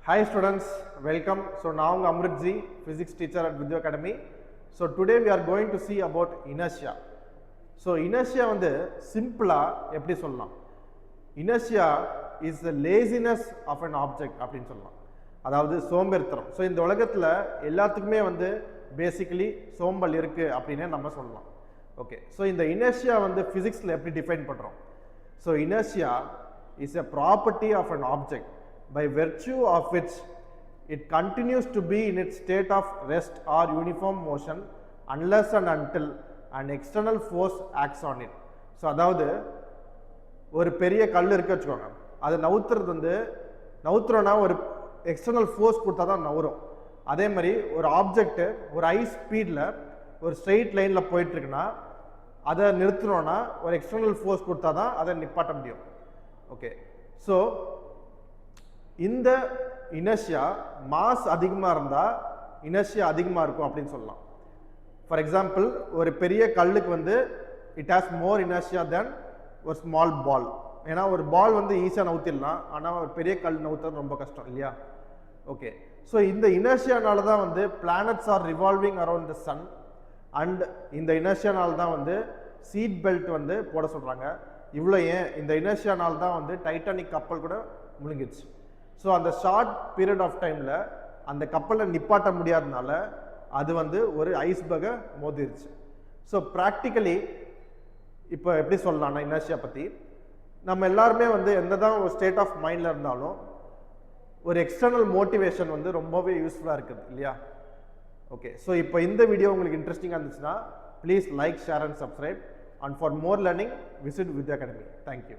Hi students, welcome. So now I am Amrit Ji, physics teacher at Vidya Academy. So today we are going to see about inertia. So inertia வந்து சிம்பிளா எப்படி சொல்லலாம்? Inertia is the laziness of an object அப்படின்னு சொல்லலாம். அதாவது சோம்பேறித்தனம். So இந்த உலகத்தில் எல்லாத்துக்குமே வந்து பேசிக்கலி சோம்பல் இருக்கு அப்படின்னு நம்ம சொல்லலாம். ஓகே, ஸோ இந்த இனர்ஷியா வந்து ஃபிசிக்ஸில் எப்படி டிஃபைன் பண்ணுறோம்? So inertia is a property of an object by virtue of which it continues to be in its state of rest or uniform motion unless and until an external force acts on it. So அதாவது ஒரு பெரிய கல் இருக்கு வச்சுக்கோங்க, அதை நவுத்துறது வந்து நவுத்துறோன்னா ஒரு external force கொடுத்தா தான் நவுரும். அதே மாதிரி ஒரு ஆப்ஜெக்ட் ஒரு ஹை ஸ்பீடில் ஒரு ஸ்ட்ரெயிட் லைனில் போயிட்டுருக்குன்னா அதை நிறுத்தணும்னா ஒரு எக்ஸ்டர்னல் ஃபோர்ஸ் கொடுத்தா தான் அதை நிப்பாட்ட முடியும். ஓகே, ஸோ இந்த இனர்ஷியா மாஸ் அதிகமாக இருந்தால் இனர்ஷியா அதிகமாக இருக்கும் அப்படின்னு சொல்லலாம். ஃபார் எக்ஸாம்பிள், ஒரு பெரிய கல்லுக்கு வந்து இட் ஹாஸ் மோர் இனர்ஷியா தென் ஒரு ஸ்மால் பால். ஏன்னா ஒரு பால் வந்து ஈஸியாக நவுத்திடலாம், ஆனால் ஒரு பெரிய கல் நவுத்துறது ரொம்ப கஷ்டம் இல்லையா? ஓகே, ஸோ இந்த இனர்ஷியானால தான் வந்து planets are revolving around the sun, and இந்த இனர்ஷியானால தான் வந்து சீட் பெல்ட் வந்து போட சொல்கிறாங்க. இவ்வளோ ஏன், இந்த இனர்ஷியானால தான் வந்து டைட்டானிக் கப்பல் கூட முழுங்கிடுச்சு. ஸோ அந்த ஷார்ட் பீரியட் ஆஃப் டைமில் அந்த கப்பலை நிப்பாட்ட முடியாதனால அது வந்து ஒரு ஐஸ்பர்கை மோதிருச்சு. ஸோ ப்ராக்டிக்கலி இப்போ எப்படி சொல்லலாம்னா இனர்ஷியா பற்றி நம்ம எல்லாருமே வந்து எந்த தான் ஒரு ஸ்டேட் ஆஃப் மைண்டில் இருந்தாலும் ஒரு எக்ஸ்டர்னல் மோட்டிவேஷன் வந்து ரொம்பவே யூஸ்ஃபுல்லாக இருக்குது இல்லையா? ஓகே, ஸோ இப்போ இந்த வீடியோ உங்களுக்கு இன்ட்ரெஸ்டிங்காக இருந்துச்சுன்னா please like, share and subscribe. And for more learning visit Vidya academy. Thank you.